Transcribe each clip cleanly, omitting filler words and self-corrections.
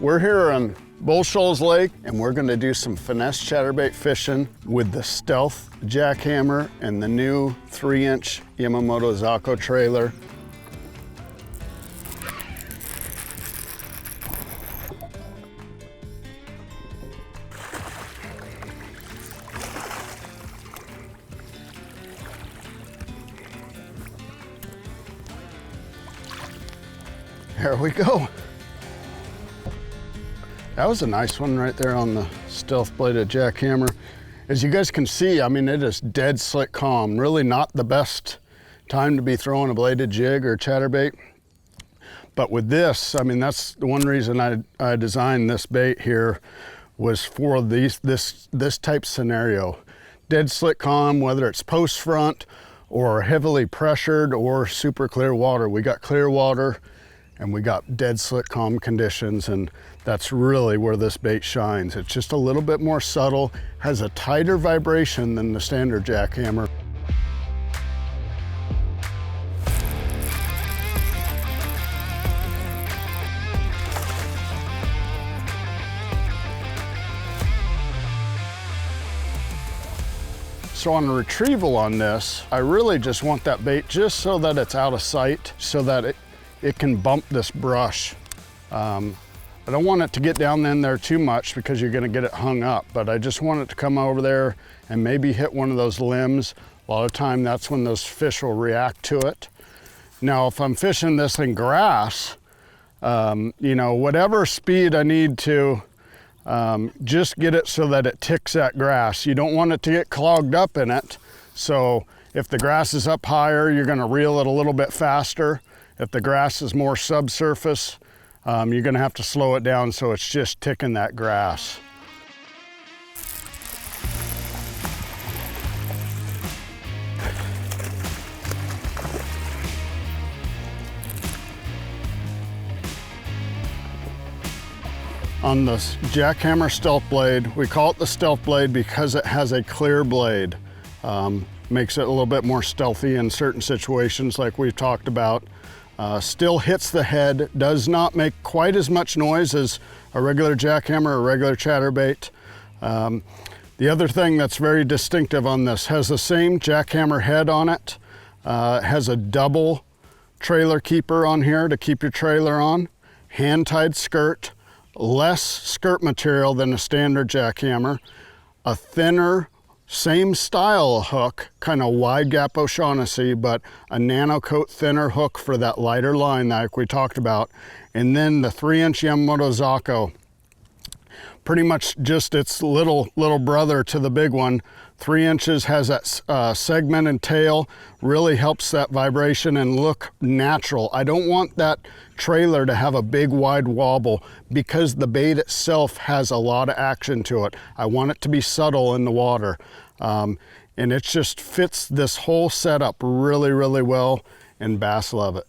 We're here on Bull Shoals Lake and we're gonna do some finesse chatterbait fishing with the Stealth JackHammer and the new 3-inch Yamamoto Zako trailer. There we go. That was a nice one right there on the StealthBlade JackHammer. As you guys can see, I mean, it is dead slick calm. Really not the best time to be throwing a bladed jig or chatterbait. But with this, I mean, that's the one reason I designed this bait here was for this type scenario. Dead slick calm, whether it's post front or heavily pressured or super clear water. We got clear water and we got dead slick calm conditions, and that's really where this bait shines. It's just a little bit more subtle, has a tighter vibration than the standard JackHammer. So on the retrieval on this, I really just want that bait just so that it's out of sight, so that it can bump this brush. I don't want it to get down in there too much because you're gonna get it hung up, but I just want it to come over there and maybe hit one of those limbs. A lot of time that's when those fish will react to it. Now, if I'm fishing this in grass, you know, whatever speed I need to, just get it so that it ticks that grass. You don't want it to get clogged up in it. So if the grass is up higher, you're gonna reel it a little bit faster. If the grass is more subsurface, you're gonna have to slow it down so it's just ticking that grass. On the JackHammer StealthBlade, we call it the StealthBlade because it has a clear blade. Makes it a little bit more stealthy in certain situations like we've talked about. Still hits the head, does not make quite as much noise as a regular JackHammer or regular chatterbait. The other thing that's very distinctive on this, has the same JackHammer head on it, has a double trailer keeper on here to keep your trailer on, hand-tied skirt, less skirt material than a standard JackHammer, a thinner, same style hook, kind of wide gap O'Shaughnessy, but a nano coat thinner hook for that lighter line like we talked about. And then the 3-inch Yamamoto Zako, pretty much just its little brother to the big one. 3 inches, has that segmented tail, really helps that vibration and look natural. I don't want that trailer to have a big wide wobble because the bait itself has a lot of action to it. I want it to be subtle in the water. And it just fits this whole setup really, really well, and bass love it.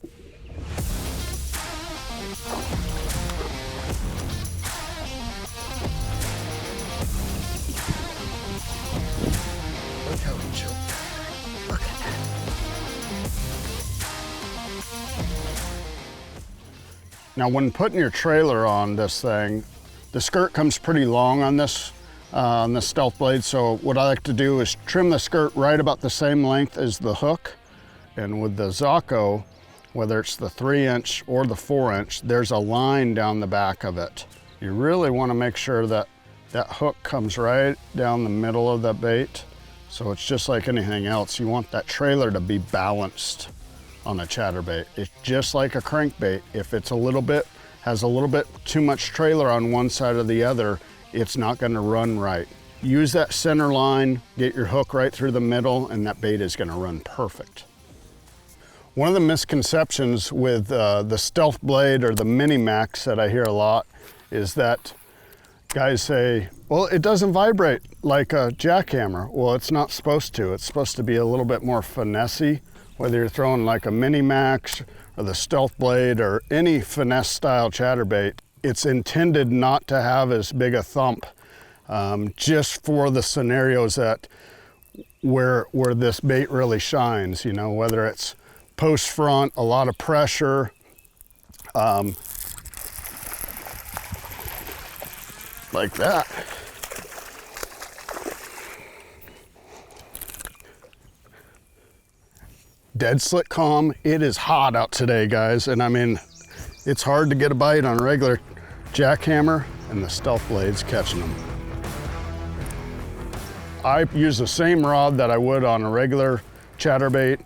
Look how he choked. Look at that. Now, when putting your trailer on this thing, the skirt comes pretty long on this StealthBlade, so what I like to do is trim the skirt right about the same length as the hook. And with the Zako, whether it's the 3-inch or the 4-inch, there's a line down the back of it. You really want to make sure that that hook comes right down the middle of the bait. So it's just like anything else. You want that trailer to be balanced on a chatterbait. It's just like a crankbait. If it's has a little bit too much trailer on one side or the other, it's not going to run right. Use that center line, get your hook right through the middle, and that bait is going to run perfect. One of the misconceptions with the StealthBlade or the Mini Max that I hear a lot is that guys say, well, it doesn't vibrate like a JackHammer. Well, it's not supposed to. It's supposed to be a little bit more finessey, whether you're throwing like a Mini Max or the StealthBlade or any finesse style chatterbait. It's intended not to have as big a thump, just for the scenarios that where this bait really shines, you know, whether it's post front, a lot of pressure. like that. Dead slick calm. It is hot out today, guys, and I mean, it's hard to get a bite on a regular jackhammer, and the StealthBlade's catching them. I use the same rod that I would on a regular ChatterBait,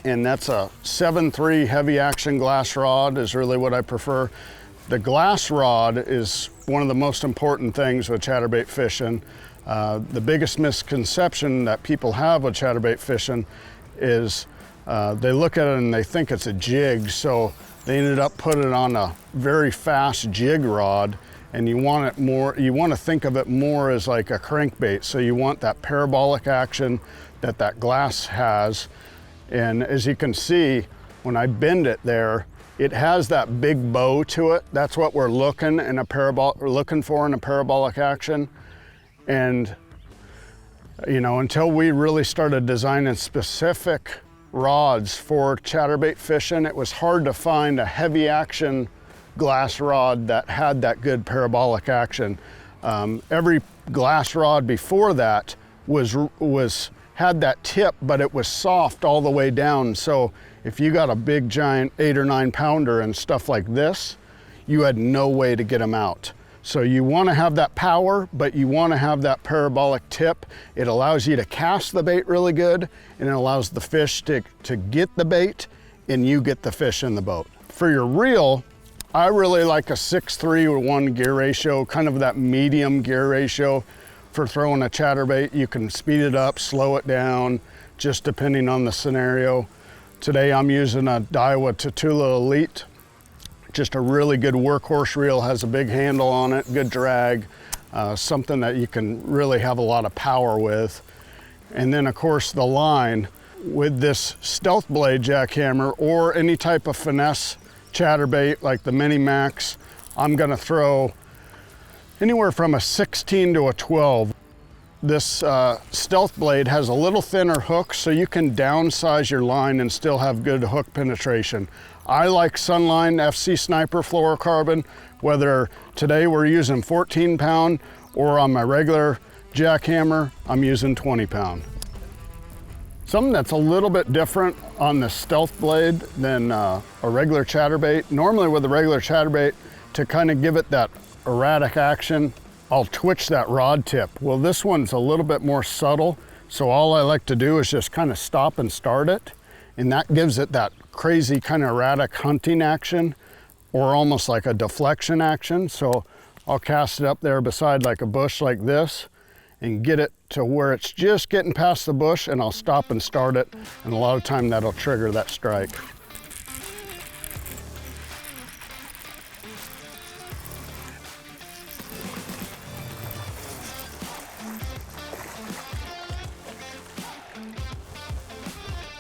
and that's a 7.3 heavy action glass rod is really what I prefer. The glass rod is one of the most important things with ChatterBait fishing. The biggest misconception that people have with ChatterBait fishing is they look at it and they think it's a jig, so they ended up putting it on a very fast jig rod, and you want it more, you want to think of it more as like a crankbait. So you want that parabolic action that that glass has. And as you can see, when I bend it there, it has that big bow to it. That's what we're looking for in a parabolic action. And you know, until we really started designing specific rods for ChatterBait fishing, it was hard to find a heavy action glass rod that had that good parabolic action. Every glass rod before that had that tip, but it was soft all the way down. So if you got a big giant 8 or 9 pounder and stuff like this, you had no way to get them out. So you want to have that power, but you want to have that parabolic tip. It allows you to cast the bait really good, and it allows the fish to get the bait, and you get the fish in the boat. For your reel, I really like a 6:3:1 gear ratio, kind of that medium gear ratio for throwing a ChatterBait. You can speed it up, slow it down, just depending on the scenario. Today I'm using a Daiwa Tatula Elite. Just a really good workhorse reel, has a big handle on it, good drag, something that you can really have a lot of power with. And then of course the line with this StealthBlade jackhammer or any type of finesse ChatterBait like the Mini Max, I'm gonna throw anywhere from a 16 to a 12. This StealthBlade has a little thinner hook, so you can downsize your line and still have good hook penetration. I like Sunline FC Sniper fluorocarbon, whether today we're using 14 pound or on my regular jackhammer, I'm using 20 pound. Something that's a little bit different on the StealthBlade than a regular ChatterBait. Normally with a regular ChatterBait, to kind of give it that erratic action, I'll twitch that rod tip. Well, this one's a little bit more subtle, so all I like to do is just kind of stop and start it, and that gives it that crazy kind of erratic hunting action, or almost like a deflection action. So I'll cast it up there beside like a bush like this and get it to where it's just getting past the bush, and I'll stop and start it, and a lot of time that'll trigger that strike.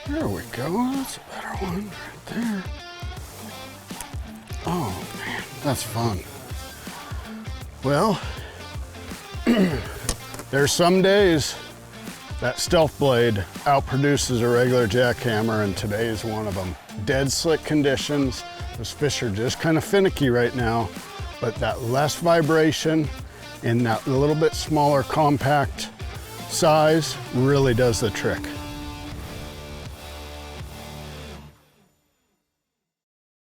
There we go, that's a better one right there. Oh man, that's fun. Well, there's some days that StealthBlade outproduces a regular jackhammer, and today is one of them. Dead slick conditions. Those fish are just kind of finicky right now, but that less vibration and that little bit smaller compact size really does the trick.